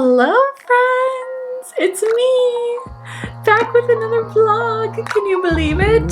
Hello friends, it's me, back with another vlog. Can you believe it?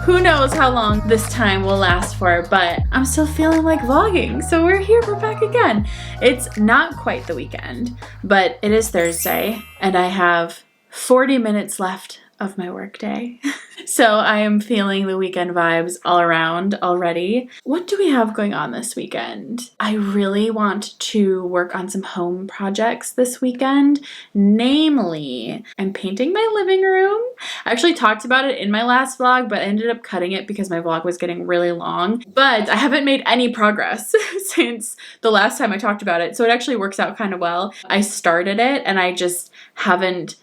Who knows how long this time will last for, but I'm still feeling like vlogging, so we're back again. It's not quite the weekend, but it is Thursday, and I have 40 minutes left of my workday. So I am feeling the weekend vibes all around already. What do we have going on this weekend? I really want to work on some home projects this weekend. Namely, I'm painting my living room. I actually talked about it in my last vlog, but I ended up cutting it because my vlog was getting really long. But I haven't made any progress since the last time I talked about it, so it actually works out kind of well. I started it and I just haven't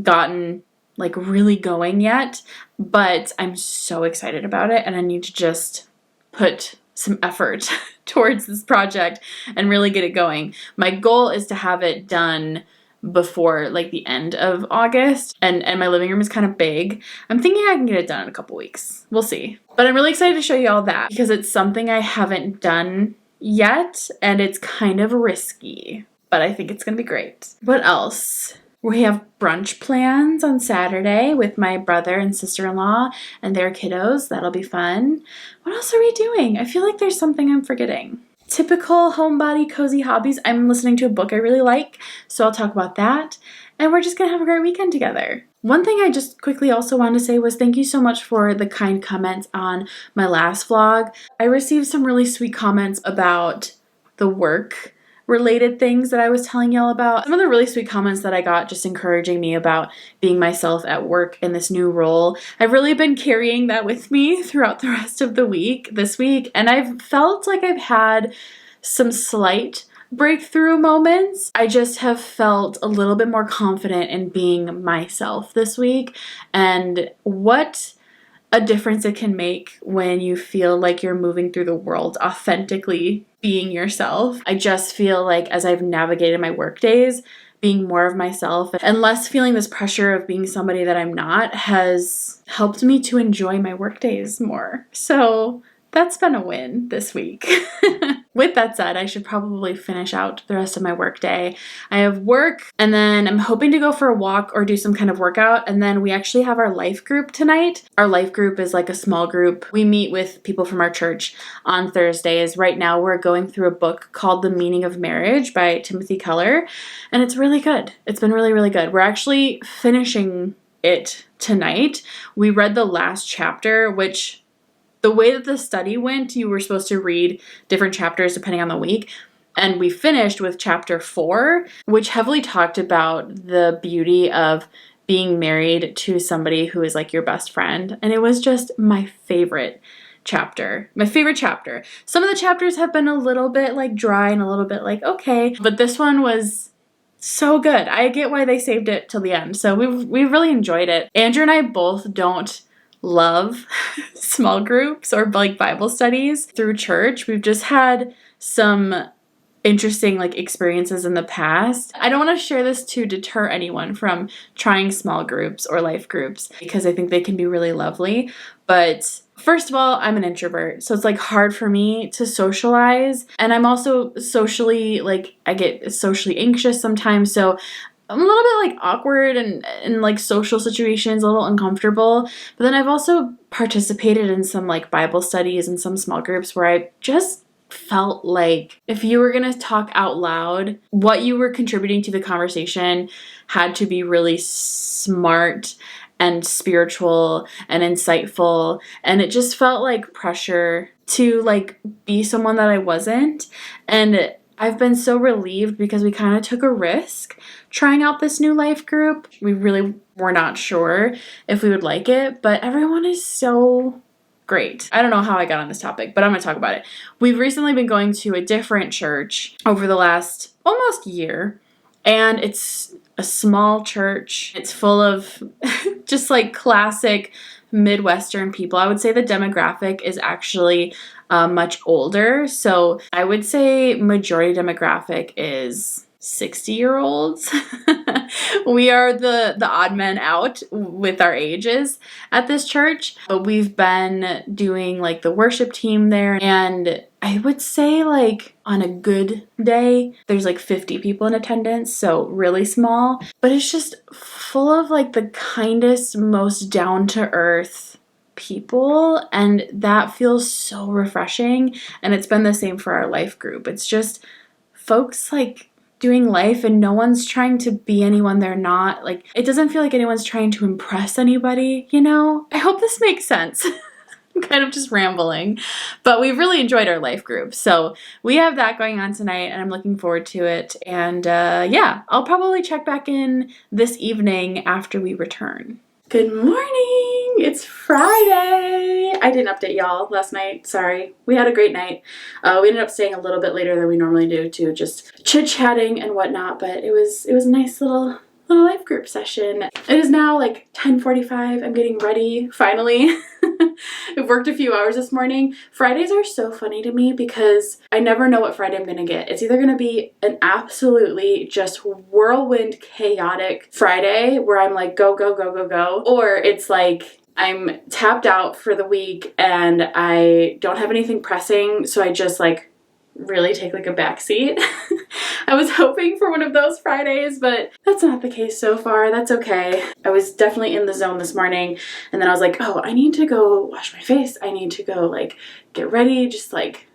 gotten like really going yet, but I'm so excited about it and I need to just put some effort towards this project and really get it going. My goal is to have it done before like the end of August, and my living room is kind of big. I'm thinking I can get it done in a couple weeks. We'll see. But I'm really excited to show you all that because it's something I haven't done yet and it's kind of risky, but I think it's gonna be great. What else? We have brunch plans on Saturday with my brother and sister-in-law and their kiddos. That'll be fun. What else are we doing? I feel like there's something I'm forgetting. Typical homebody cozy hobbies. I'm listening to a book I really like, so I'll talk about that. And we're just gonna have a great weekend together. One thing I just quickly also wanted to say was thank you so much for the kind comments on my last vlog. I received some really sweet comments about the work related things that I was telling y'all about. Some of the really sweet comments that I got just encouraging me about being myself at work in this new role. I've really been carrying that with me throughout the rest of the week, this week, and I've felt like I've had some slight breakthrough moments. I just have felt a little bit more confident in being myself this week, and what a difference it can make when you feel like you're moving through the world authentically being yourself. I just feel like as I've navigated my work days, being more of myself and less feeling this pressure of being somebody that I'm not has helped me to enjoy my work days more. So that's been a win this week. With that said, I should probably finish out the rest of my work day. I have work and then I'm hoping to go for a walk or do some kind of workout, and then we actually have our life group tonight. Our life group is like a small group. We meet with people from our church on Thursdays. Right now we're going through a book called The Meaning of Marriage by Timothy Keller, and it's really good. It's been really, really good. We're actually finishing it tonight. We read the last chapter, which the way that the study went, you were supposed to read different chapters depending on the week. And we finished with chapter 4, which heavily talked about the beauty of being married to somebody who is like your best friend. And it was just my favorite chapter. My favorite chapter. Some of the chapters have been a little bit like dry and a little bit like, okay, but this one was so good. I get why they saved it till the end. So we've really enjoyed it. Andrew and I both don't love small groups or like Bible studies through church. We've just had some interesting like experiences in the past. I don't want to share this to deter anyone from trying small groups or life groups because I think they can be really lovely. But first of all, I'm an introvert, so it's like hard for me to socialize, and I'm also socially like I get socially anxious sometimes, so I'm a little bit like awkward and in like social situations, a little uncomfortable. But then I've also participated in some like Bible studies and some small groups where I just felt like if you were going to talk out loud, what you were contributing to the conversation had to be really smart and spiritual and insightful. And it just felt like pressure to like be someone that I wasn't. And I've been so relieved because we kind of took a risk trying out this new life group. We really were not sure if we would like it, but everyone is so great. I don't know how I got on this topic, but I'm going to talk about it. We've recently been going to a different church over the last almost year, and it's a small church. It's full of just like classic Midwestern people. I would say the demographic is actually much older. So I would say majority demographic is 60-year-olds. We are the odd men out with our ages at this church. But we've been doing like the worship team there, and I would say like on a good day, there's like 50 people in attendance, so really small. But it's just full of like the kindest, most down-to-earth people, and that feels so refreshing. And it's been the same for our life group. It's just folks like doing life, and no one's trying to be anyone they're not. Like, it doesn't feel like anyone's trying to impress anybody, you know? I hope this makes sense. I'm kind of just rambling, but we've really enjoyed our life group. So we have that going on tonight, and I'm looking forward to it. And yeah, I'll probably check back in this evening after we return. Good morning! It's Friday! I didn't update y'all last night. Sorry. We had a great night. We ended up staying a little bit later than we normally do to just chit-chatting and whatnot, but it was a nice little life group session. It is now like 10:45. I'm getting ready, finally. I've worked a few hours this morning. Fridays are so funny to me because I never know what Friday I'm gonna get. It's either gonna be an absolutely just whirlwind chaotic Friday where I'm like go, go, go, go, go, or it's like I'm tapped out for the week and I don't have anything pressing, so I just like really take like a back seat. I was hoping for one of those Fridays, but that's not the case so far. That's okay. I was definitely in the zone this morning, and then I was like, oh, I need to go wash my face. I need to go like get ready, just like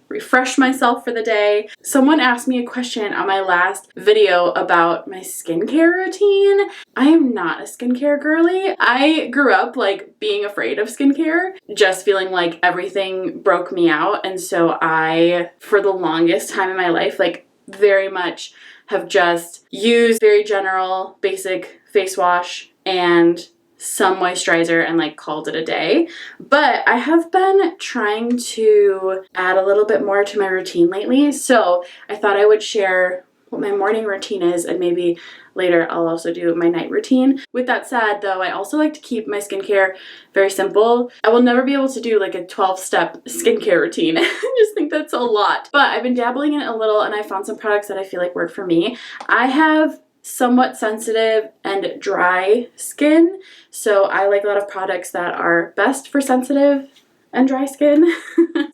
refresh myself for the day. Someone asked me a question on my last video about my skincare routine. I am not a skincare girly. I grew up like being afraid of skincare, just feeling like everything broke me out. And so I, for the longest time in my life, like very much have just used very general, basic face wash and some moisturizer and like called it a day. But I have been trying to add a little bit more to my routine lately, so I thought I would share what my morning routine is, and maybe later I'll also do my night routine. With that said though, I also like to keep my skincare very simple. I will never be able to do like a 12-step skincare routine. I just think that's a lot. But I've been dabbling in it a little, and I found some products that I feel like work for me. I have somewhat sensitive and dry skin, so I like a lot of products that are best for sensitive and dry skin.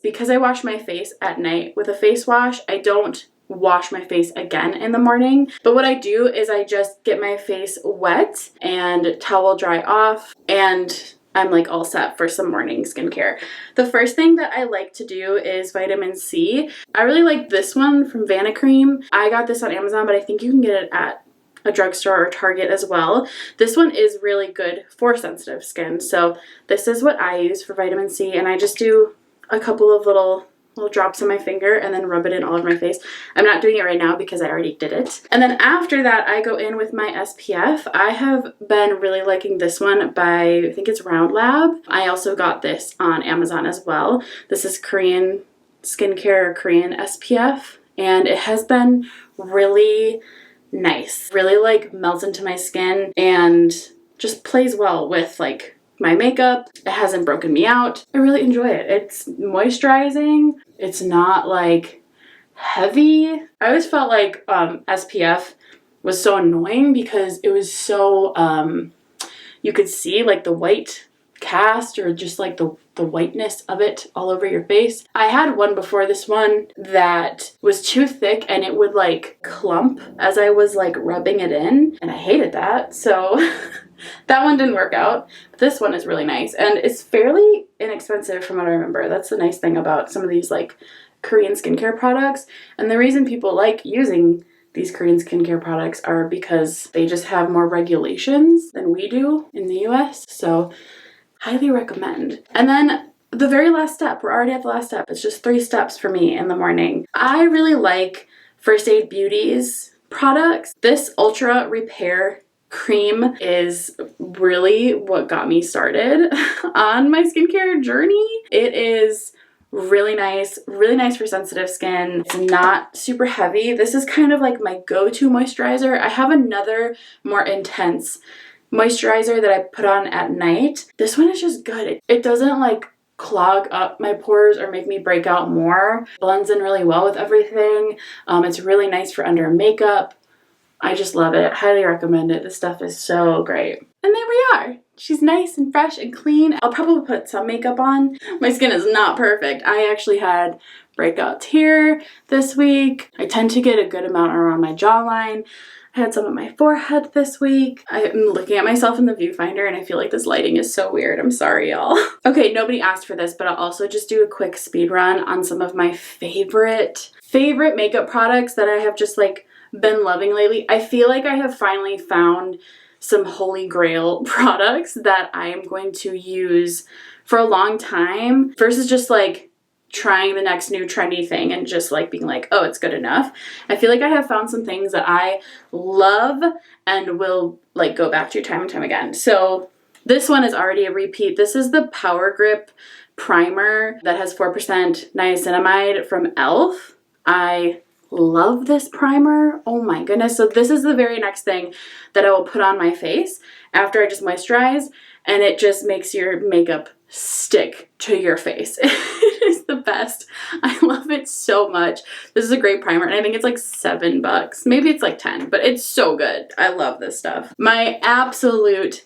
Because I wash my face at night with a face wash, I don't wash my face again in the morning. But what I do is I just get my face wet and towel dry off, and I'm like all set for some morning skincare. The first thing that I like to do is vitamin C. I really like this one from Vanicream. I got this on Amazon, but I think you can get it at a drugstore or Target as well. This one is really good for sensitive skin. So this is what I use for vitamin C, and I just do a couple of little drops on my finger and then rub it in all over my face. I'm not doing it right now because I already did it. And then after that, I go in with my SPF. I have been really liking this one by, I think it's Round Lab. I also got this on Amazon as well. This is Korean skincare, Korean SPF, and it has been really nice. Really like melts into my skin and just plays well with like my makeup. It hasn't broken me out. I really enjoy it. It's moisturizing. It's not like heavy. I always felt like SPF was so annoying because it was so you could see like the white cast or just like the whiteness of it all over your face. I had one before this one that was too thick and it would like clump as I was like rubbing it in, and I hated that. So that one didn't work out. But this one is really nice, and it's fairly inexpensive from what I remember. That's the nice thing about some of these like Korean skincare products. And the reason people like using these Korean skincare products are because they just have more regulations than we do in the US. So highly recommend. And then the very last step, we're already at the last step. It's just 3 steps for me in the morning. I really like First Aid Beauty's products. This Ultra Repair Cream is really what got me started on my skincare journey. It is really nice for sensitive skin. It's not super heavy. This is kind of like my go-to moisturizer. I have another more intense moisturizer that I put on at night. This one is just good. It doesn't like clog up my pores or make me break out more. Blends in really well with everything. It's really nice for under makeup. I just love it. Highly recommend it. This stuff is so great. And there we are. She's nice and fresh and clean. I'll probably put some makeup on. My skin is not perfect. I actually had breakouts here this week. I tend to get a good amount around my jawline. I had some on my forehead this week. I'm looking at myself in the viewfinder and I feel like this lighting is so weird. I'm sorry, y'all. Okay, nobody asked for this, but I'll also just do a quick speed run on some of my favorite makeup products that I have just like been loving lately. I feel like I have finally found some holy grail products that I am going to use for a long time versus just like trying the next new trendy thing and just like being like, oh, it's good enough. I feel like I have found some things that I love and will like go back to time and time again. So this one is already a repeat. This is the Power Grip Primer that has 4% niacinamide from e.l.f. I love this primer. Oh my goodness. So this is the very next thing that I will put on my face after I just moisturize, and it just makes your makeup stick to your face. It is the best. I love it so much. This is a great primer, and I think it's like $7. Maybe it's like 10, but it's so good. I love this stuff. My absolute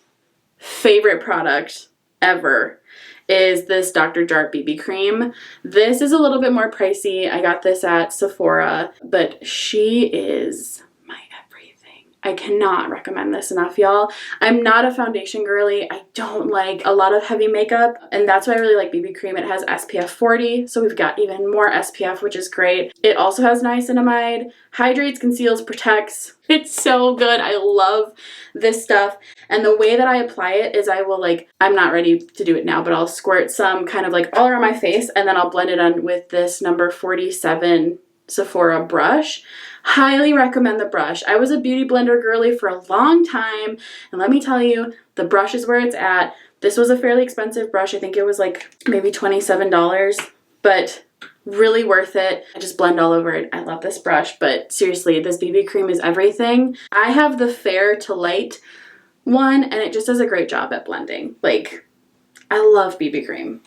favorite product ever is this Dr. Jart BB cream. This is a little bit more pricey. I got this at Sephora, but she is my everything. I cannot recommend this enough, y'all. I'm not a foundation girly. I don't like a lot of heavy makeup, and that's why I really like BB cream. It has SPF 40, so we've got even more SPF, which is great. It also has niacinamide, hydrates, conceals, protects. It's so good. I love this stuff. And the way that I apply it is I will like, I'm not ready to do it now, but I'll squirt some kind of like all around my face, and then I'll blend it on with this number 47 Sephora brush. Highly recommend the brush. I was a beauty blender girly for a long time, and let me tell you, the brush is where it's at. This was a fairly expensive brush. I think it was like maybe $27, but really worth it. I just blend all over it. I love this brush, but seriously, this BB cream is everything. I have the Fair to Light one, and it just does a great job at blending. Like, I love BB cream.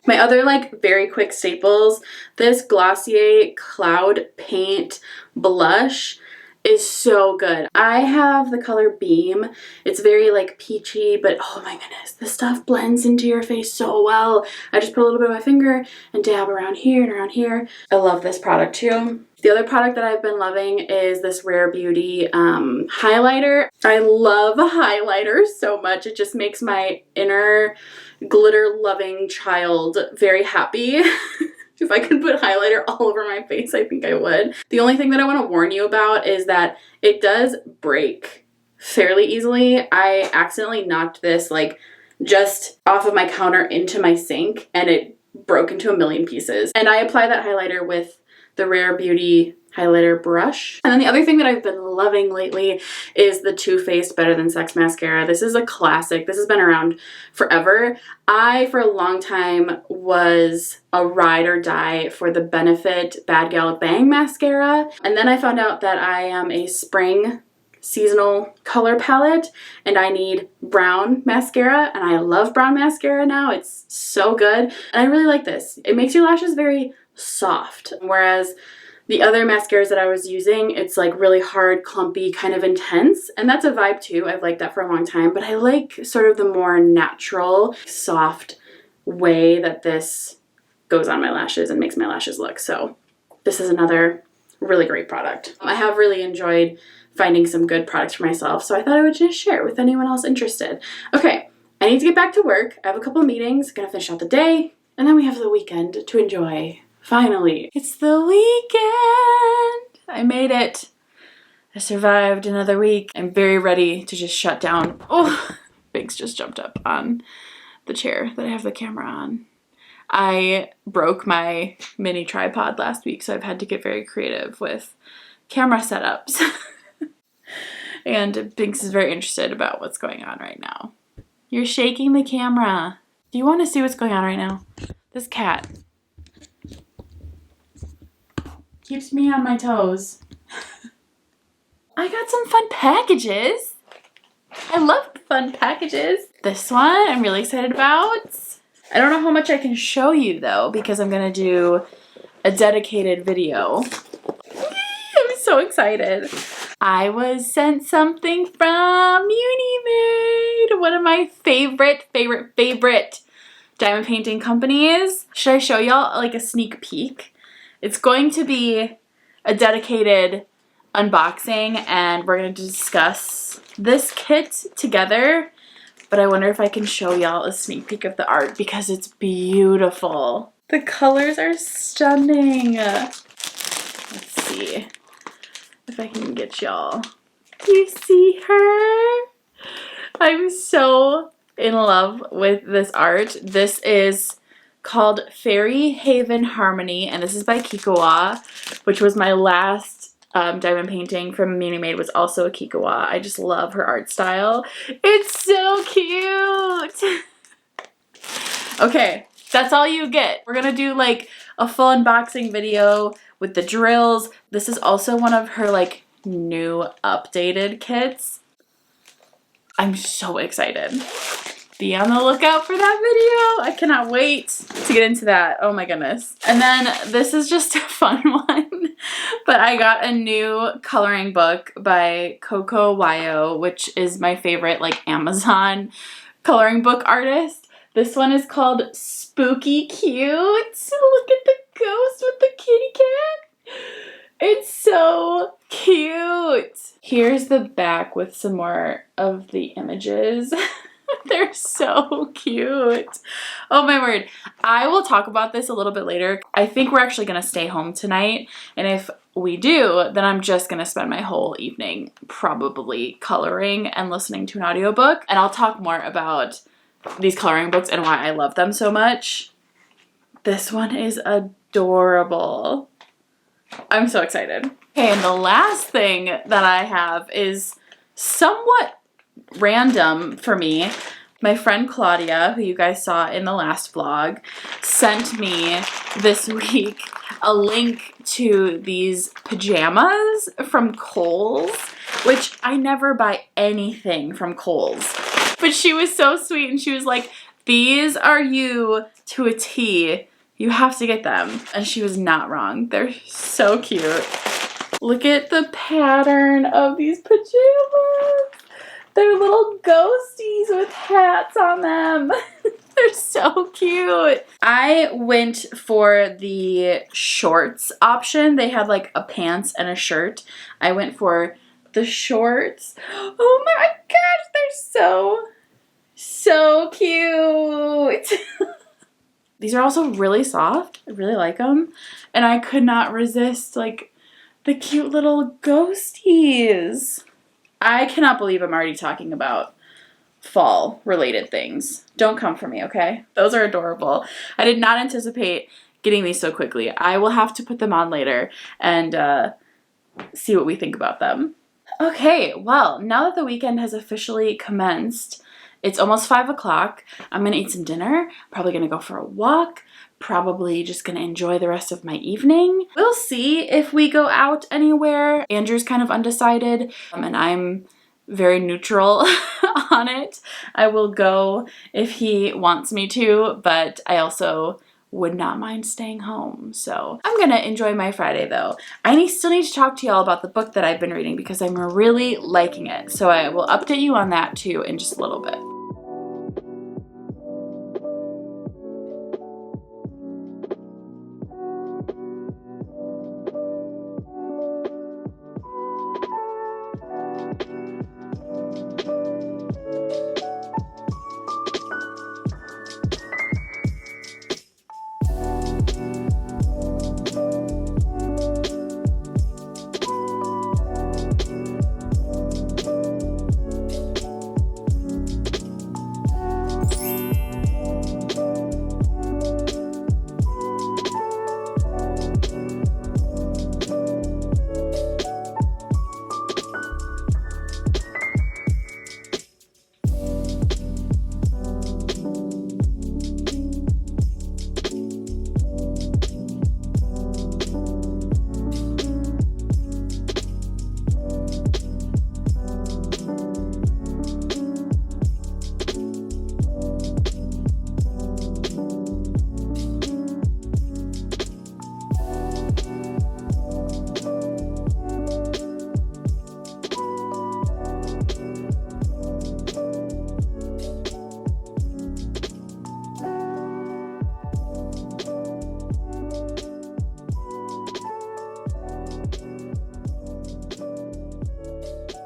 My other like very quick staples, this Glossier Cloud Paint Blush is so good. I have the color Beam. It's very like peachy, but oh my goodness, this stuff blends into your face so well. I just put a little bit of my finger and dab around here and around here. I love this product too. The other product that I've been loving is this Rare Beauty highlighter. I love highlighters so much. It just makes my inner glitter loving child very happy. If I could put highlighter all over my face, I think I would. The only thing that I want to warn you about is that it does break fairly easily. I accidentally knocked this like just off of my counter into my sink, and it broke into a million pieces. And I apply that highlighter with the Rare Beauty highlighter brush. And then the other thing that I've been loving lately is the Too Faced Better Than Sex mascara. This is a classic. This has been around forever. I, for a long time, was a ride or die for the Benefit Bad Gal Bang mascara. And then I found out that I am a spring seasonal color palette and I need brown mascara, and I love brown mascara now. It's so good. And I really like this. It makes your lashes very soft, whereas the other mascaras that I was using, it's like really hard, clumpy, kind of intense, and that's a vibe too. I've liked that for a long time, but I like sort of the more natural, soft way that this goes on my lashes and makes my lashes look. So this is another really great product. I have really enjoyed finding some good products for myself, so I thought I would just share with anyone else interested. Okay, I need to get back to work. I have a couple meetings, gonna finish out the day, and then we have the weekend to enjoy. Finally, it's the weekend. I made it. I survived another week. I'm very ready to just shut down. Oh, Biggs just jumped up on the chair that I have the camera on. I broke my mini tripod last week, so I've had to get very creative with camera setups. And Biggs is very interested about what's going on right now. You're shaking the camera. Do you want to see what's going on right now? This cat keeps me on my toes. I got some fun packages. I love fun packages. This one I'm really excited about. I don't know how much I can show you though, because I'm gonna do a dedicated video. I'm so excited. I was sent something from Unimade, one of my favorite diamond painting companies. Should I show y'all like a sneak peek? It's going to be a dedicated unboxing and we're going to discuss this kit together, but I wonder if I can show y'all a sneak peek of the art because it's beautiful. The colors are stunning. Let's see if I can get y'all. Do you see her? I'm so in love with this art. This is called Fairy Haven Harmony, and this is by Kikowa, which was my last diamond painting from Unimade, was also a Kikowa. I just love her art style. It's so cute. Okay, that's all you get. We're gonna do like a full unboxing video with the drills. This is also one of her like new updated kits. I'm so excited. Be on the lookout for that video. I cannot wait to get into that. Oh my goodness. And then this is just a fun one, but I got a new coloring book by Coco Wayo, which is my favorite like Amazon coloring book artist. This one is called Spooky Cute. Look at the ghost with the kitty cat. It's so cute. Here's the back with some more of the images. They're so cute. Oh my word. I will talk about this a little bit later. I think we're actually gonna stay home tonight, and if we do, then I'm just gonna spend my whole evening probably coloring and listening to an audiobook, and I'll talk more about these coloring books and why I love them so much. This one is adorable. I'm so excited. Okay, and the last thing that I have is somewhat random for me. My friend Claudia, who you guys saw in the last vlog, sent me this week a link to these pajamas from Kohl's, which I never buy anything from Kohl's. But she was so sweet and she was like, these are you to a T. You have to get them. And she was not wrong. They're so cute. Look at the pattern of these pajamas. They're little ghosties with hats on them. They're so cute. I went for the shorts option. They had like a pants and a shirt. I went for the shorts. Oh my gosh, they're so cute. These are also really soft. I really like them. And I could not resist like the cute little ghosties. I cannot believe I'm already talking about fall related things. Don't come for me, okay? Those are adorable. I did not anticipate getting these so quickly. I will have to put them on later and see what we think about them. Okay, well, now that the weekend has officially commenced, it's almost 5 o'clock. I'm gonna eat some dinner, probably gonna go for a walk, probably just gonna enjoy the rest of my evening. We'll see if we go out anywhere. Andrew's kind of undecided, and I'm very neutral on it. I will go if he wants me to, but I also would not mind staying home. So I'm gonna enjoy my Friday though. I still need to talk to y'all about the book that I've been reading because I'm really liking it. So I will update you on that too in just a little bit.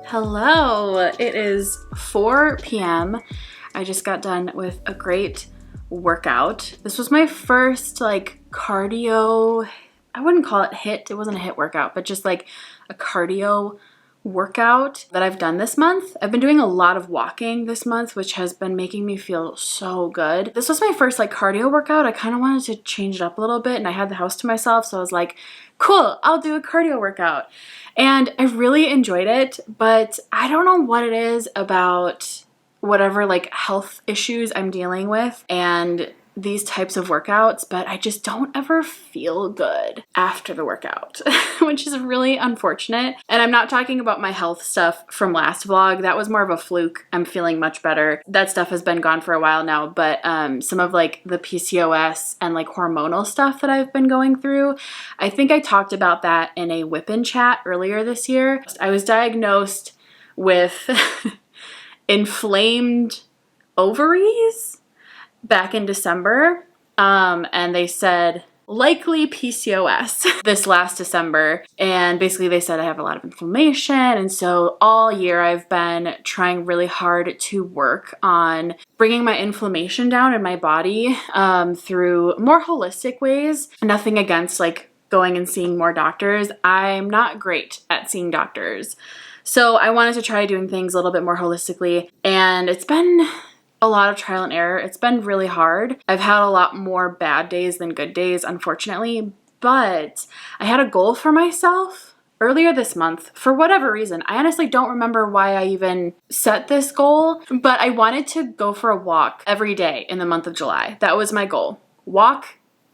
Hello, it is 4 p.m. I just got done with a great workout. This was my first like cardio, I wouldn't call it HIIT, it wasn't a HIIT workout, but just like a cardio workout that I've done this month. I've been doing a lot of walking this month, which has been making me feel so good. This was my first like cardio workout. I kind of wanted to change it up a little bit and I had the house to myself, so I was like, cool, I'll do a cardio workout. And I really enjoyed it, but I don't know what it is about whatever like health issues I'm dealing with and these types of workouts, but I just don't ever feel good after the workout, which is really unfortunate. And I'm not talking about my health stuff from last vlog. That was more of a fluke. I'm feeling much better. That stuff has been gone for a while now, but some of like the PCOS and like hormonal stuff that I've been going through, I think I talked about that in a whip-in chat earlier this year. I was diagnosed with inflamed ovaries back in December, and they said likely PCOS this last December, and basically they said I have a lot of inflammation, and so all year I've been trying really hard to work on bringing my inflammation down in my body through more holistic ways. Nothing against like going and seeing more doctors. I'm not great at seeing doctors, so I wanted to try doing things a little bit more holistically, and it's been a lot of trial and error. It's been really hard. I've had a lot more bad days than good days, unfortunately, but I had a goal for myself earlier this month for whatever reason. I honestly don't remember why I even set this goal, but I wanted to go for a walk every day in the month of July. That was my goal. Walk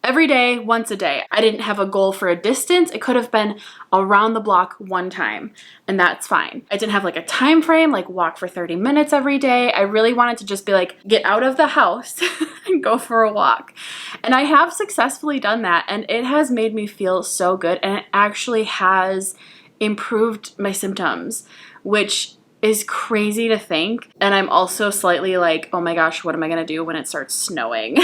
every day, once a day. I didn't have a goal for a distance. It could have been around the block one time, and that's fine. I didn't have like a time frame, like walk for 30 minutes every day. I really wanted to just be like, get out of the house and go for a walk. And I have successfully done that, and it has made me feel so good, and it actually has improved my symptoms, which is crazy to think. And I'm also slightly like, oh my gosh, what am I gonna do when it starts snowing?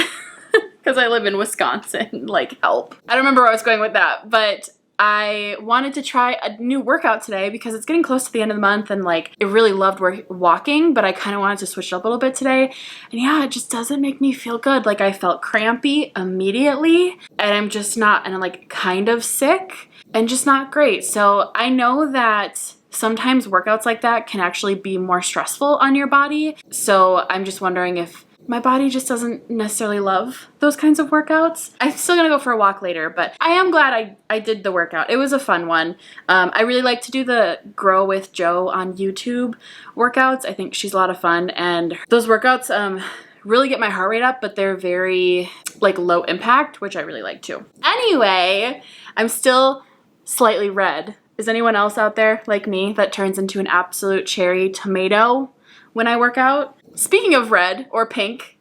Because I live in Wisconsin, like help. I don't remember where I was going with that, but I wanted to try a new workout today because it's getting close to the end of the month, and like I really loved walking, but I kind of wanted to switch it up a little bit today. And yeah, it just doesn't make me feel good. Like I felt crampy immediately, and I'm just not, and I'm like kind of sick and just not great. So I know that sometimes workouts like that can actually be more stressful on your body. So I'm just wondering if my body just doesn't necessarily love those kinds of workouts. I'm still gonna go for a walk later, but I am glad I did the workout. It was a fun one. I really like to do the Grow with Joe on YouTube workouts. I think she's a lot of fun, and those workouts really get my heart rate up, but they're very like low impact, which I really like too. Anyway, I'm still slightly red. Is anyone else out there like me that turns into an absolute cherry tomato when I work out? Speaking of red or pink,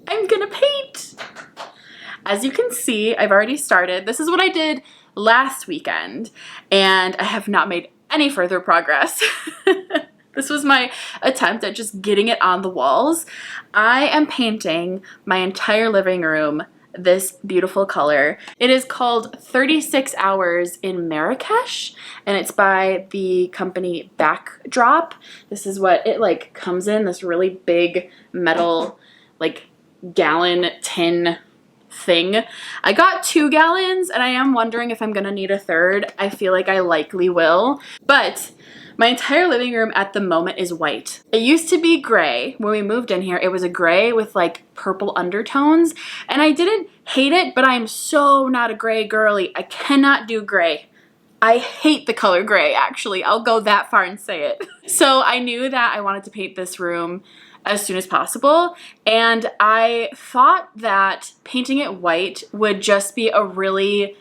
I'm gonna paint. As you can see, I've already started. This is what I did last weekend, and I have not made any further progress. This was my attempt at just getting it on the walls. I am painting my entire living room this beautiful color. It is called 36 Hours in Marrakesh, and it's by the company Backdrop. This is what it like comes in, this really big metal like gallon tin thing. I got 2 gallons, and I am wondering if I'm gonna need a third. I feel like I likely will, but my entire living room at the moment is white. It used to be gray. When we moved in here, it was a gray with like purple undertones, and I didn't hate it, but I am so not a gray girly. I cannot do gray. I hate the color gray, actually. I'll go that far and say it. So I knew that I wanted to paint this room as soon as possible, and I thought that painting it white would just be a really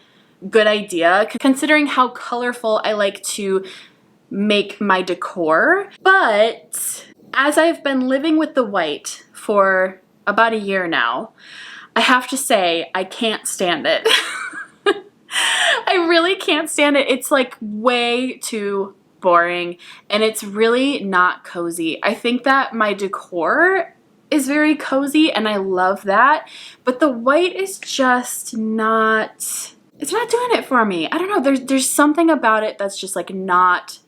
good idea, considering how colorful I like to make my decor. But as I've been living with the white for about a year now, I have to say I can't stand it. I really can't stand it. It's like way too boring, and it's really not cozy. I think that my decor is very cozy, and I love that, but the white is just not, it's not doing it for me. I don't know, there's something about it that's just like not,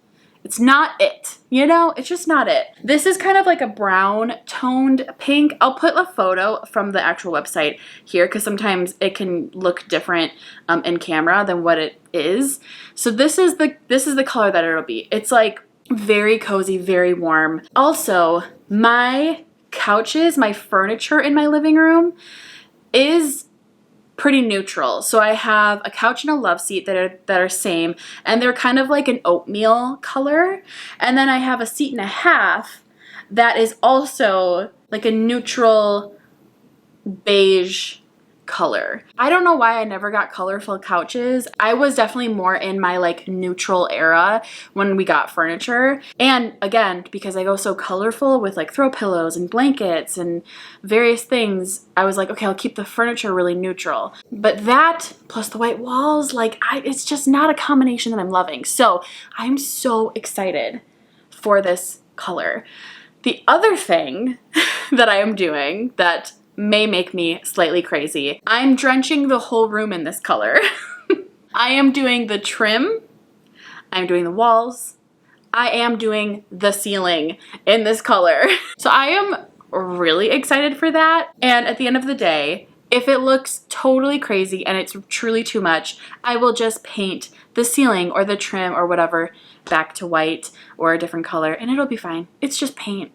It's not it, you know? It's just not it. This is kind of like a brown toned pink. I'll put a photo from the actual website here because sometimes it can look different in camera than what it is. So this is the color that it'll be. It's like very cozy, very warm. Also, my couches, my furniture in my living room is pretty neutral. So I have a couch and a love seat that are same, and they're kind of like an oatmeal color. And then I have a seat and a half that is also like a neutral beige color. I don't know why I never got colorful couches. I was definitely more in my like neutral era when we got furniture. And again, because I go so colorful with like throw pillows and blankets and various things, I was like, okay, I'll keep the furniture really neutral. But that plus the white walls, like it's just not a combination that I'm loving. So I'm so excited for this color. The other thing that I am doing that may make me slightly crazy, I'm drenching the whole room in this color. I am doing the trim, I'm doing the walls, I am doing the ceiling in this color. So I am really excited for that. And at the end of the day, if it looks totally crazy and it's truly too much, I will just paint the ceiling or the trim or whatever back to white or a different color and it'll be fine. It's just paint.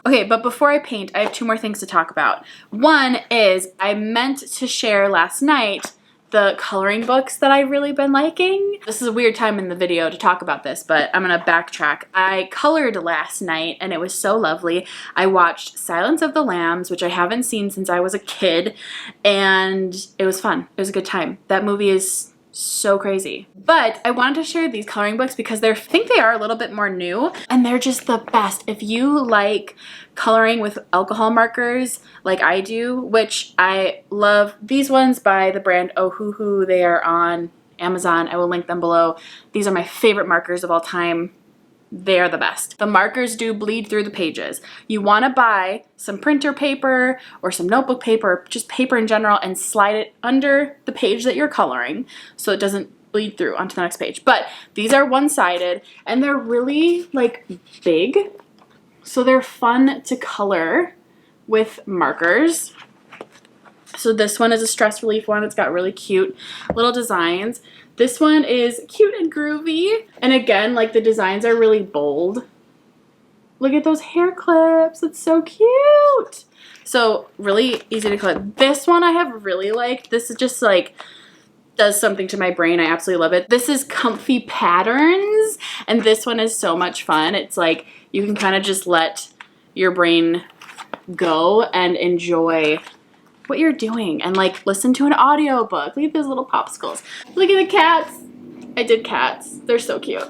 Okay, but before I paint, I have two more things to talk about. One is I meant to share last night the coloring books that I've really been liking. This is a weird time in the video to talk about this, but I'm gonna backtrack. I colored last night and it was so lovely. I watched Silence of the Lambs, which I haven't seen since I was a kid, and it was fun. It was a good time. That movie is so crazy. But I wanted to share these coloring books because I think they are a little bit more new and they're just the best. If you like coloring with alcohol markers like I do, which I love these ones by the brand Ohuhu. They are on Amazon. I will link them below. These are my favorite markers of all time. They are the best. The markers do bleed through the pages. You want to buy some printer paper or some notebook paper, just paper in general, and slide it under the page that you're coloring so it doesn't bleed through onto the next page. But these are one-sided and they're really like big. So they're fun to color with markers. So this one is a stress relief one. It's got really cute little designs. This one is cute and groovy. And again, like the designs are really bold. Look at those hair clips. It's so cute. So really easy to color. This one I have really liked. This is just like does something to my brain. I absolutely love it. This is Comfy Patterns. And this one is so much fun. It's like you can kind of just let your brain go and enjoy what you're doing and like listen to an audiobook. Look at those little popsicles. Look at the cats. I did cats. They're so cute.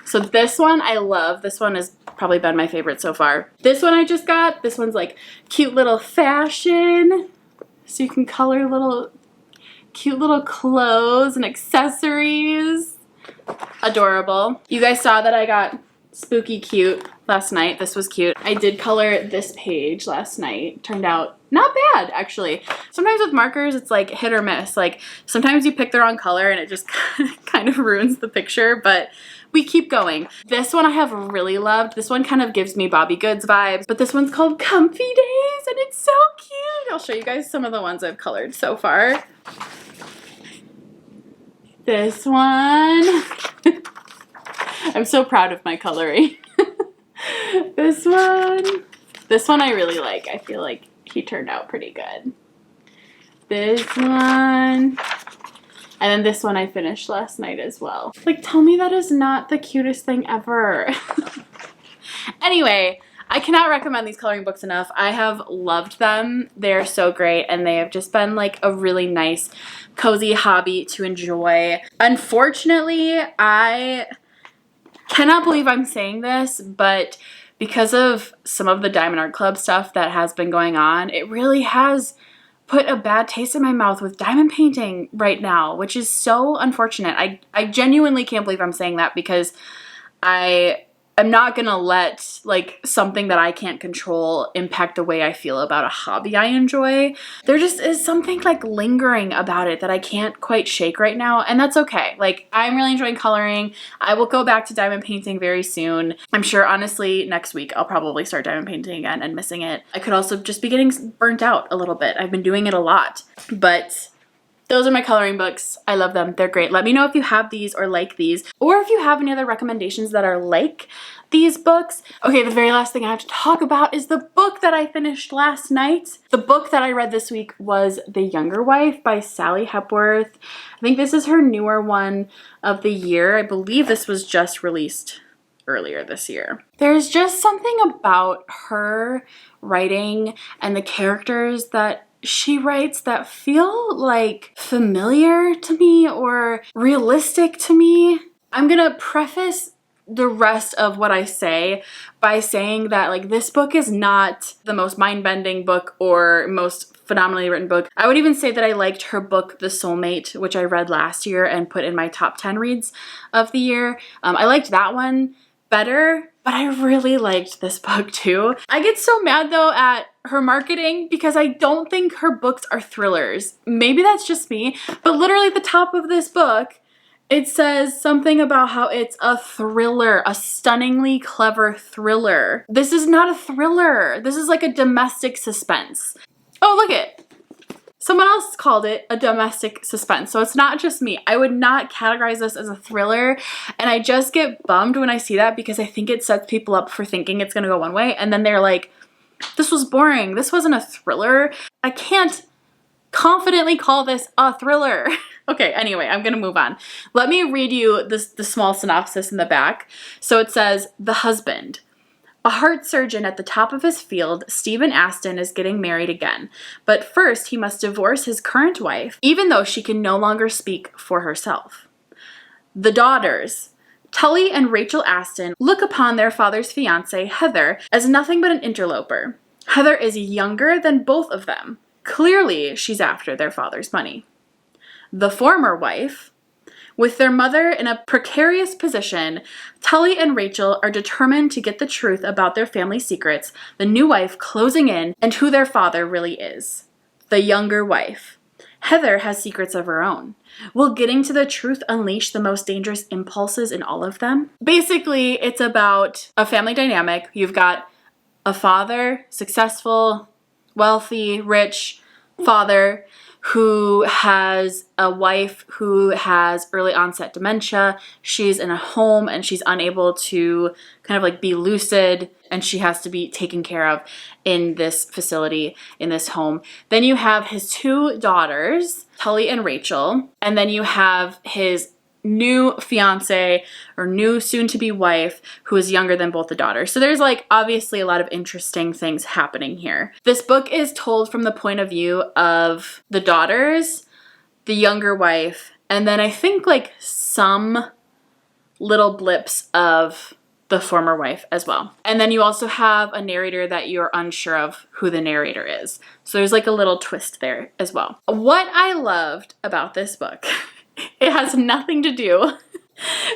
So this one I love. This one has probably been my favorite so far. This one I just got. This one's like cute little fashion. So you can color little cute little clothes and accessories. Adorable. You guys saw that I got spooky cute last night. This was cute. I did color this page last night. Turned out not bad, actually. Sometimes with markers, it's like hit or miss. Like sometimes you pick the wrong color and it just kind of ruins the picture, but we keep going. This one I have really loved. This one kind of gives me Bobby Goods vibes, but this one's called Comfy Days and it's so cute. I'll show you guys some of the ones I've colored so far. This one. I'm so proud of my coloring. This one I really like. I feel like he turned out pretty good. This one. And then this one I finished last night as well. Like, tell me that is not the cutest thing ever. Anyway, I cannot recommend these coloring books enough. I have loved them. They're so great and they have just been like a really nice, cozy hobby to enjoy. Unfortunately, I cannot believe I'm saying this, but because of some of the Diamond Art Club stuff that has been going on, it really has put a bad taste in my mouth with diamond painting right now, which is so unfortunate. I genuinely can't believe I'm saying that because I I'm not gonna let like something that I can't control impact the way I feel about a hobby I enjoy. There just is something like lingering about it that I can't quite shake right now, and that's okay. Like, I'm really enjoying coloring. I will go back to diamond painting very soon. I'm sure honestly next week I'll probably start diamond painting again and missing it. I could also just be getting burnt out a little bit. I've been doing it a lot, but those are my coloring books. I love them. They're great. Let me know if you have these or like these, or if you have any other recommendations that are like these books. Okay, the very last thing I have to talk about is the book that I finished last night. The book that I read this week was The Younger Wife by Sally Hepworth. I think this is her newer one of the year. I believe this was just released earlier this year. There's just something about her writing and the characters that she writes that feel like familiar to me or realistic to me. I'm gonna preface the rest of what I say by saying that like this book is not the most mind-bending book or most phenomenally written book. I would even say that I liked her book The Soulmate, which I read last year and put in my top 10 reads of the year. I liked that one better, but I really liked this book too. I get so mad though at her marketing because I don't think her books are thrillers. Maybe that's just me, but literally at the top of this book, it says something about how it's a thriller, a stunningly clever thriller. This is not a thriller. This is like a domestic suspense. Oh, look it. Someone else called it a domestic suspense, so it's not just me. I would not categorize this as a thriller, and I just get bummed when I see that because I think it sets people up for thinking it's gonna go one way, and then they're like, this was boring. This wasn't a thriller. I can't confidently call this a thriller. Okay, anyway, I'm gonna move on. Let me read you the small synopsis in the back. So it says, The Husband. A heart surgeon at the top of his field, Stephen Aston is getting married again. But first, he must divorce his current wife, even though she can no longer speak for herself. The daughters. Tully and Rachel Aston look upon their father's fiancée, Heather, as nothing but an interloper. Heather is younger than both of them. Clearly, she's after their father's money. The former wife. With their mother in a precarious position, Tully and Rachel are determined to get the truth about their family secrets, the new wife closing in, and who their father really is. The younger wife. Heather has secrets of her own. Will getting to the truth unleash the most dangerous impulses in all of them? Basically, it's about a family dynamic. You've got a father, successful, wealthy, rich father, who has a wife who has early onset dementia. She's in a home and she's unable to kind of like be lucid, and she has to be taken care of in this facility, in this home. Then you have his two daughters, Tully and Rachel, and then you have his new fiance or new soon-to-be wife who is younger than both the daughters. So there's like obviously a lot of interesting things happening here. This book is told from the point of view of the daughters, the younger wife, and then I think like some little blips of the former wife as well. And then you also have a narrator that you're unsure of who the narrator is. So there's like a little twist there as well. What I loved about this book it has nothing to do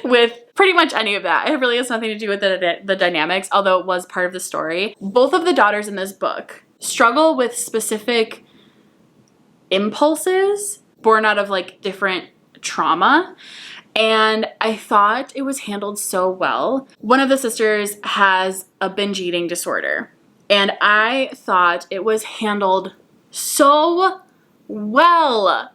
with pretty much any of that. It really has nothing to do with the dynamics, although it was part of the story. Both of the daughters in this book struggle with specific impulses born out of like different trauma. And I thought it was handled so well. One of the sisters has a binge eating disorder, and I thought it was handled so well.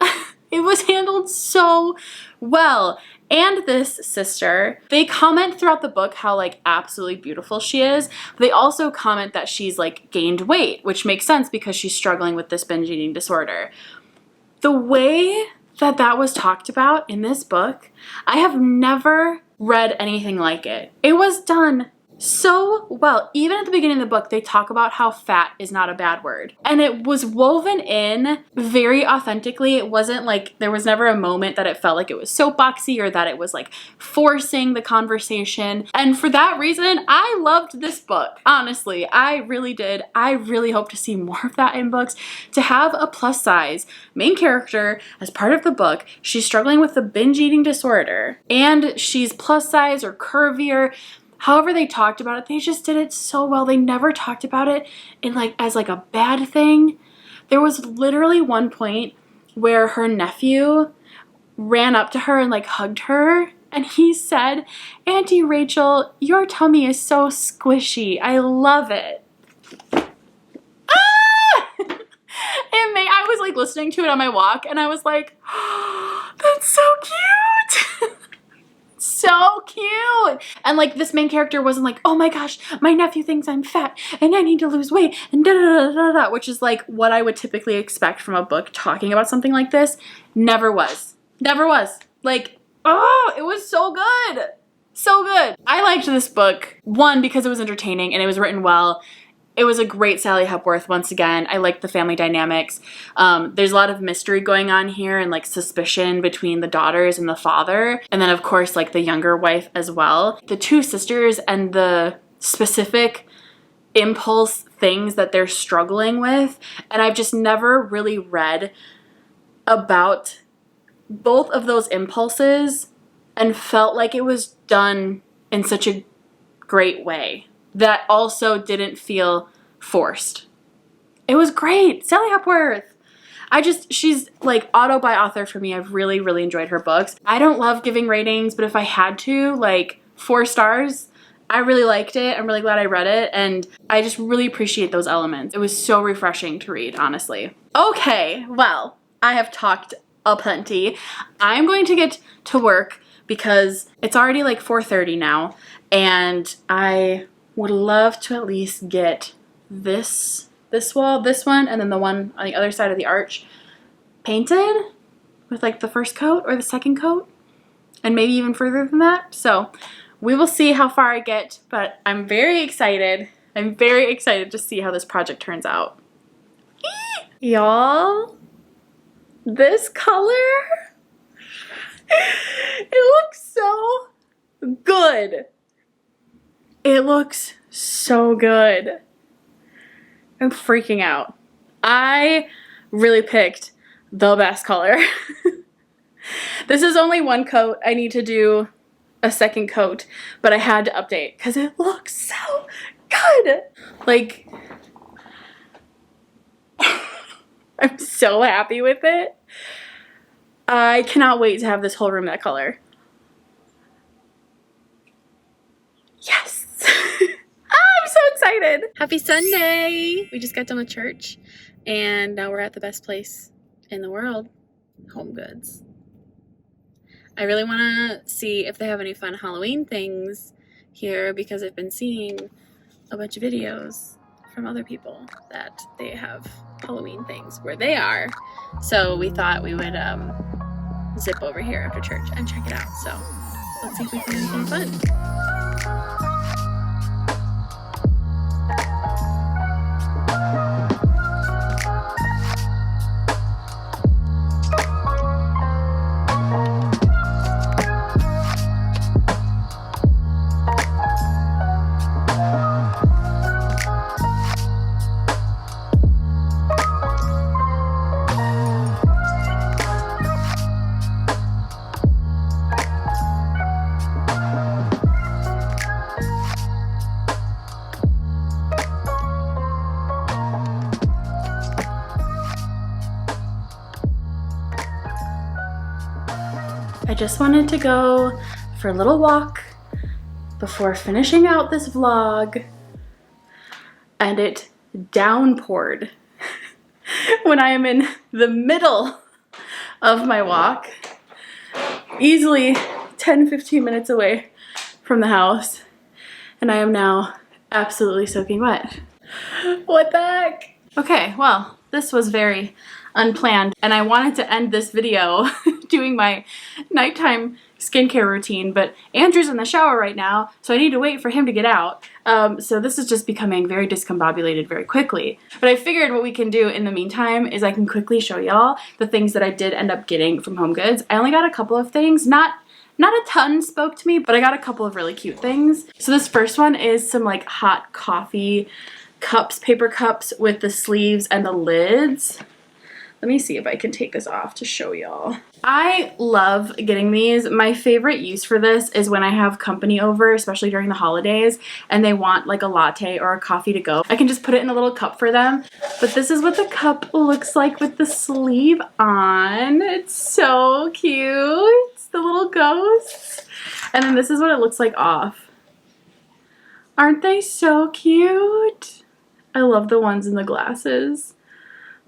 It was handled so well. And this sister, they comment throughout the book how like absolutely beautiful she is. They also comment that she's like gained weight, which makes sense because she's struggling with this binge eating disorder. The way that that was talked about in this book, I have never read anything like it. It was done so well. Even at the beginning of the book, they talk about how fat is not a bad word. And it was woven in very authentically. It wasn't like, there was never a moment that it felt like it was soapboxy or that it was like forcing the conversation. And for that reason, I loved this book. Honestly, I really did. I really hope to see more of that in books. To have a plus size main character as part of the book, she's struggling with the binge eating disorder and she's plus size or curvier. however they talked about it, they just did it so well. They never talked about it in like as like a bad thing. There was literally one point where her nephew ran up to her and like hugged her, and he said, "Auntie Rachel, your tummy is so squishy. I love it." Ah! I was like listening to it on my walk, and I was like, oh, that's so cute. So cute. And like this main character wasn't like, oh my gosh, my nephew thinks I'm fat and I need to lose weight and da da da da da, which is like what I would typically expect from a book talking about something like this. Never was. Never was. Like, oh, it was so good. So good. I liked this book, one, because it was entertaining and it was written well. It was a great Sally Hepworth once again. I liked the family dynamics. There's a lot of mystery going on here and like suspicion between the daughters and the father. And then of course like the younger wife as well. The two sisters and the specific impulse things that they're struggling with. And I've just never really read about both of those impulses and felt like it was done in such a great way that also didn't feel forced. It was great. Sally Hepworth. She's like auto by author for me. I've really, really enjoyed her books. I don't love giving ratings, but if I had to, like 4 stars, I really liked it. I'm really glad I read it, and I just really appreciate those elements. It was so refreshing to read, honestly. Okay, well, I have talked aplenty. I'm going to get to work because it's already like 4:30 now, and I would love to at least get this wall, this one, and then the one on the other side of the arch painted with like the first coat or the second coat, and maybe even further than that. So we will see how far I get, but I'm very excited. I'm very excited to see how this project turns out. Y'all, this color, it looks so good. It looks so good. I'm freaking out. I really picked the best color. This is only one coat. I need to do a second coat, but I had to update because it looks so good. Like, I'm so happy with it. I cannot wait to have this whole room that color. Yes. I'm so excited. Happy Sunday. We just got done with church and now we're at the best place in the world, Homegoods. I really want to see if they have any fun Halloween things here because I've been seeing a bunch of videos from other people that they have Halloween things where they are. So we thought we would zip over here after church and check it out. So let's see if we can do anything fun. I just wanted to go for a little walk before finishing out this vlog, and it downpoured when I am in the middle of my walk, easily 10-15 minutes away from the house, and I am now absolutely soaking wet. What the heck? Okay, well, this was very unplanned, and I wanted to end this video doing my nighttime skincare routine, but Andrew's in the shower right now, so I need to wait for him to get out. So this is just becoming very discombobulated very quickly. But I figured what we can do in the meantime is I can quickly show y'all the things that I did end up getting from Homegoods. I only got a couple of things, not a ton spoke to me, but I got a couple of really cute things. So this first one is some like hot coffee cups, paper cups with the sleeves and the lids. Let me see if I can take this off to show y'all. I love getting these. My favorite use for this is when I have company over, especially during the holidays, and they want like a latte or a coffee to go. I can just put it in a little cup for them. But this is what the cup looks like with the sleeve on. It's so cute. It's the little ghosts. And then this is what it looks like off. Aren't they so cute? I love the ones in the glasses.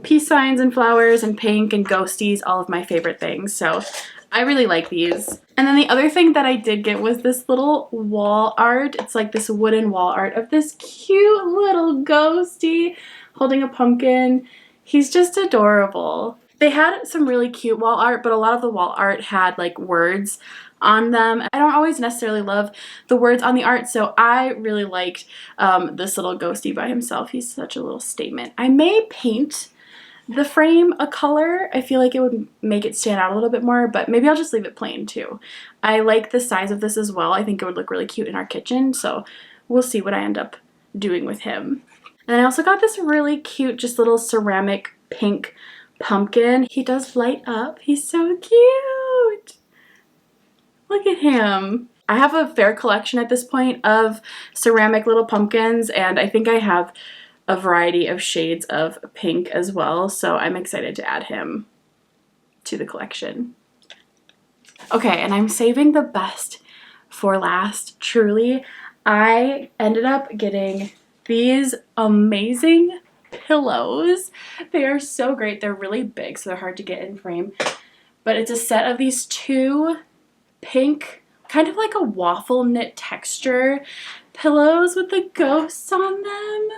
Peace signs and flowers and pink and ghosties, all of my favorite things. So I really like these. And then the other thing that I did get was this little wall art. It's like this wooden wall art of this cute little ghosty holding a pumpkin. He's just adorable. They had some really cute wall art, but a lot of the wall art had like words on them. I don't always necessarily love the words on the art, so I really liked this little ghosty by himself. He's such a little statement. I may paint the frame a color. I feel like it would make it stand out a little bit more, but maybe I'll just leave it plain too. I like the size of this as well. I think it would look really cute in our kitchen, so we'll see what I end up doing with him. And I also got this really cute, just little ceramic pink pumpkin. He does light up. He's so cute. Look at him. I have a fair collection at this point of ceramic little pumpkins, and I think I have a variety of shades of pink as well, so I'm excited to add him to the collection. Okay, and I'm saving the best for last, truly. I ended up getting these amazing pillows. They are so great. They're really big, so they're hard to get in frame, but it's a set of these two pink, kind of like a waffle knit texture pillows with the ghosts on them.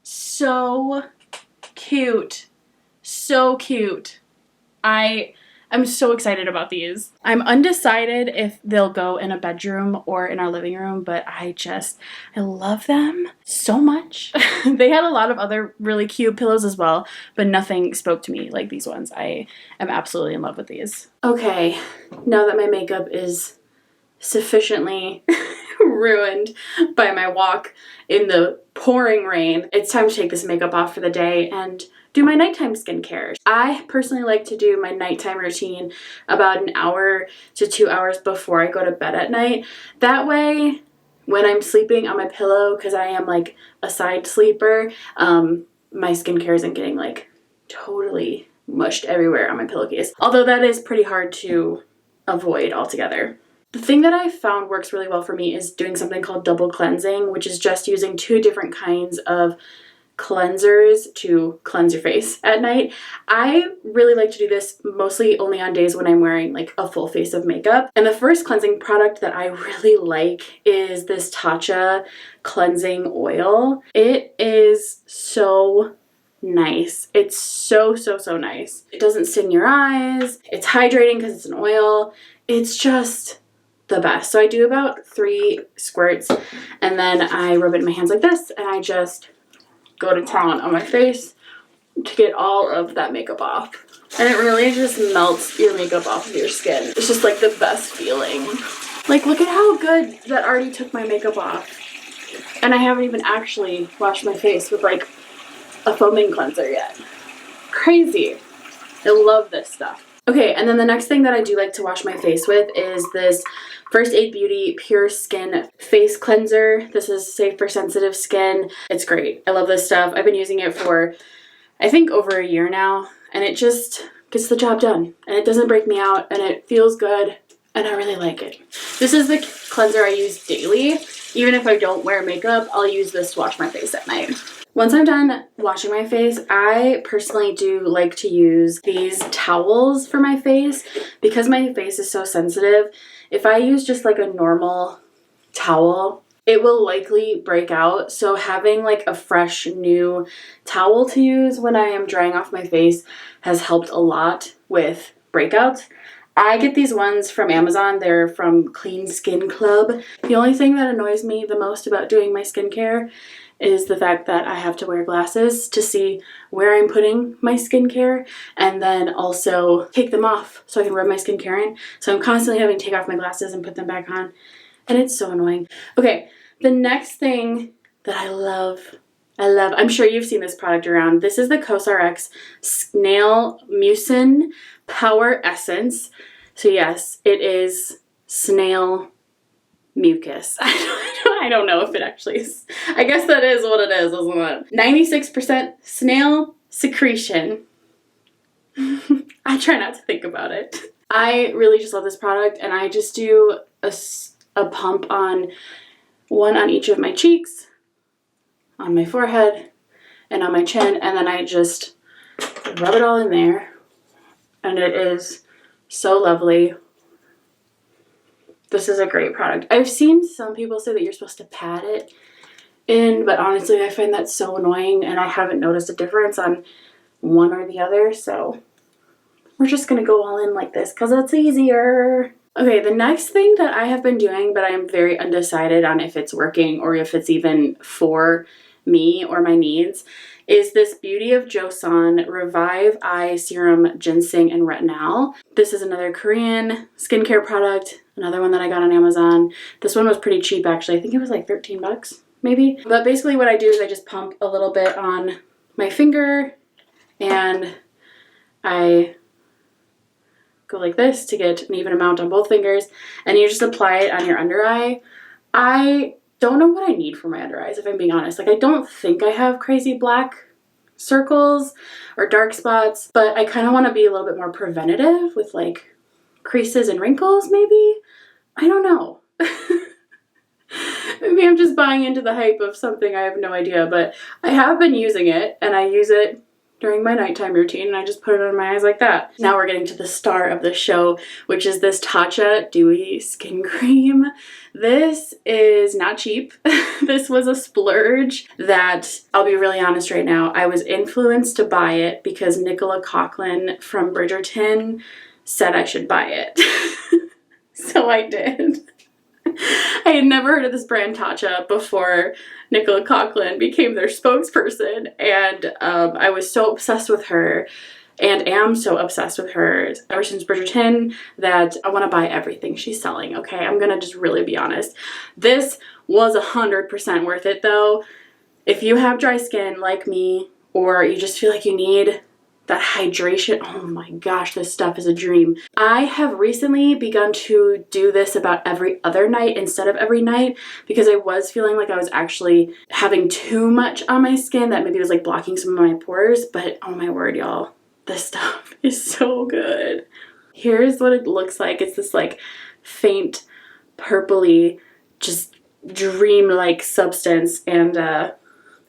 So cute. So cute. I'm so excited about these. I'm undecided if they'll go in a bedroom or in our living room, but I love them so much. They had a lot of other really cute pillows as well, but nothing spoke to me like these ones. I am absolutely in love with these. Okay, now that my makeup is sufficiently ruined by my walk in the pouring rain, it's time to take this makeup off for the day and do my nighttime skincare. I personally like to do my nighttime routine about an hour to 2 hours before I go to bed at night. That way, when I'm sleeping on my pillow, because I am like a side sleeper, my skincare isn't getting like totally mushed everywhere on my pillowcase. Although that is pretty hard to avoid altogether. The thing that I found works really well for me is doing something called double cleansing, which is just using 2 different kinds of cleansers to cleanse your face at night. I really like to do this mostly only on days when I'm wearing like a full face of makeup. And the first cleansing product that I really like is this Tatcha cleansing oil. It is so nice. It's so nice. It doesn't sting your eyes. It's hydrating because it's an oil. It's just the best. So I do about 3 squirts and then I rub it in my hands like this and I just go to town on my face to get all of that makeup off. And it really just melts your makeup off of your skin. It's just like the best feeling. Like, look at how good that already took my makeup off. And I haven't even actually washed my face with like a foaming cleanser yet. Crazy. I love this stuff. Okay, and then the next thing that I do like to wash my face with is this First Aid Beauty Pure Skin Face Cleanser. This is safe for sensitive skin. It's great. I love this stuff. I've been using it for, I think, over a year now, and it just gets the job done. And it doesn't break me out, and it feels good, and I really like it. This is the cleanser I use daily. Even if I don't wear makeup, I'll use this to wash my face at night. Once I'm done washing my face, I personally do like to use these towels for my face because my face is so sensitive. If I use just like a normal towel, it will likely break out. So having like a fresh new towel to use when I am drying off my face has helped a lot with breakouts. I get these ones from Amazon. They're from Clean Skin Club. The only thing that annoys me the most about doing my skincare is the fact that I have to wear glasses to see where I'm putting my skincare and then also take them off so I can rub my skincare in. So I'm constantly having to take off my glasses and put them back on, and it's so annoying. Okay, the next thing that I love I'm sure you've seen this product around. This is the CosRx Snail Mucin Power Essence. So yes, it is snail mucus. I don't know if it actually is. I guess that is what it is, isn't it? 96% snail secretion. I try not to think about it. I really just love this product, and I just do a pump on one on each of my cheeks, on my forehead, and on my chin, and then I just rub it all in there, and it is so lovely. This is a great product. I've seen some people say that you're supposed to pat it in, but honestly, I find that so annoying, and I haven't noticed a difference on one or the other, so we're just gonna go all in like this because it's easier. Okay, the next thing that I have been doing, but I am very undecided on if it's working or if it's even for me or my needs, is this Beauty of Joseon Revive Eye Serum Ginseng and Retinol. This is another Korean skincare product, another one that I got on Amazon. This one was pretty cheap actually. I think it was like 13 bucks maybe. But basically what I do is I just pump a little bit on my finger and I go like this to get an even amount on both fingers, and you just apply it on your under eye. I don't know what I need for my under eyes, if I'm being honest. Like, I don't think I have crazy black circles or dark spots, but I kind of want to be a little bit more preventative with like creases and wrinkles maybe. I don't know. Maybe I'm just buying into the hype of something. I have no idea, but I have been using it, and I use it during my nighttime routine, and I just put it on my eyes like that. Now we're getting to the star of the show, which is this Tatcha Dewy Skin Cream. This is not cheap. This was a splurge that, I'll be really honest right now, I was influenced to buy it because Nicola Coughlan from Bridgerton said I should buy it. So I did. I had never heard of this brand Tatcha before Nicola Coughlan became their spokesperson, and I was so obsessed with her and am so obsessed with her ever since Bridgerton that I want to buy everything she's selling, okay? I'm gonna just really be honest. This was 100% worth it though. If you have dry skin like me, or you just feel like you need that hydration, oh my gosh, this stuff is a dream. I have recently begun to do this about every other night instead of every night because I was feeling like I was actually having too much on my skin that maybe was like blocking some of my pores, but oh my word, y'all, this stuff is so good. Here's what it looks like. It's this like faint purpley, just dream-like substance, and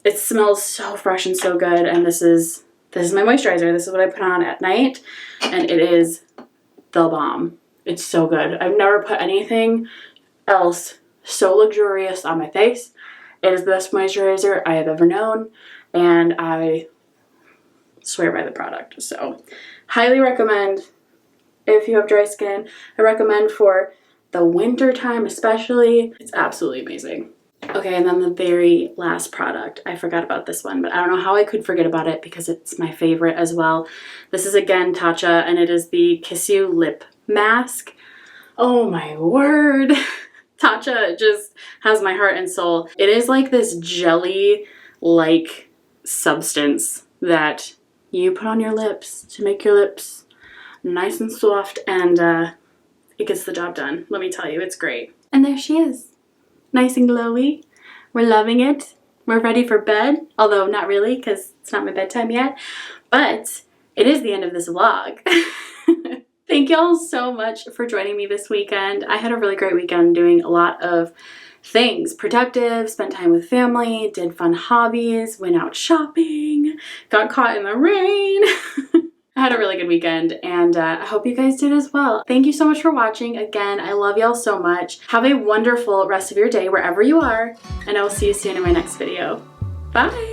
it smells so fresh and so good, and this is my moisturizer. This is what I put on at night, and it is the bomb. It's so good. I've never put anything else so luxurious on my face. It is the best moisturizer I have ever known, and I swear by the product. So, highly recommend if you have dry skin. I recommend for the winter time especially. It's absolutely amazing. Okay, and then the very last product. I forgot about this one, but I don't know how I could forget about it because it's my favorite as well. This is again Tatcha, and it is the Kiss You Lip Mask. Oh my word. Tatcha just has my heart and soul. It is like this jelly-like substance that you put on your lips to make your lips nice and soft, and it gets the job done. Let me tell you, it's great. And there she is. Nice and glowy. We're loving it. We're ready for bed, although not really because it's not my bedtime yet, but it is the end of this vlog. Thank y'all so much for joining me this weekend. I had a really great weekend doing a lot of things. Productive, spent time with family, did fun hobbies, went out shopping, got caught in the rain. I had a really good weekend, and I hope you guys did as well. Thank you so much for watching. Again, I love y'all so much. Have a wonderful rest of your day wherever you are, and I will see you soon in my next video. Bye!